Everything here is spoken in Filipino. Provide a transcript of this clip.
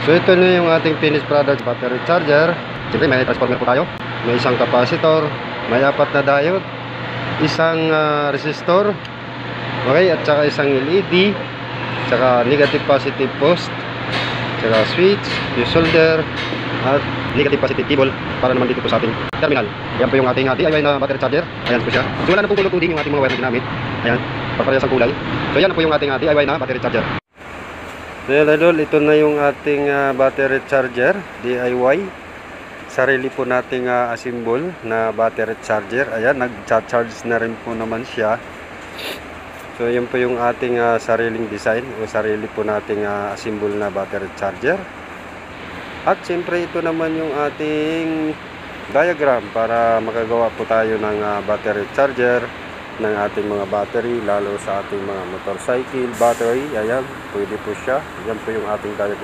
So ito na yung ating finished product, battery charger. Siyempre may transformer po tayo, may isang capacitor, may 4 na diode, isang resistor, okay, at saka isang LED, saka negative positive post, saka switch, fuse solder, at negative positive cable para naman dito po sa ating terminal. Yan po yung ating DIY na battery charger. Ayan po siya. So wala na pong kulot din yung ating mga wire na ginamit. Ayan, parehas ang kulay. So yan na po yung ating DIY na battery charger. So yan idol, ito na yung ating battery charger DIY. Sarili po nating assemble na battery charger. Ayan, nag-charge na rin po naman siya. So yan po yung ating sariling design o sarili po nating assemble na battery charger. At siyempre ito naman yung ating diagram para makagawa po tayo ng battery charger ng ating mga battery, lalo sa ating mga motorcycle battery. Ayan, pwede po siya. Yan po yung ating diagram.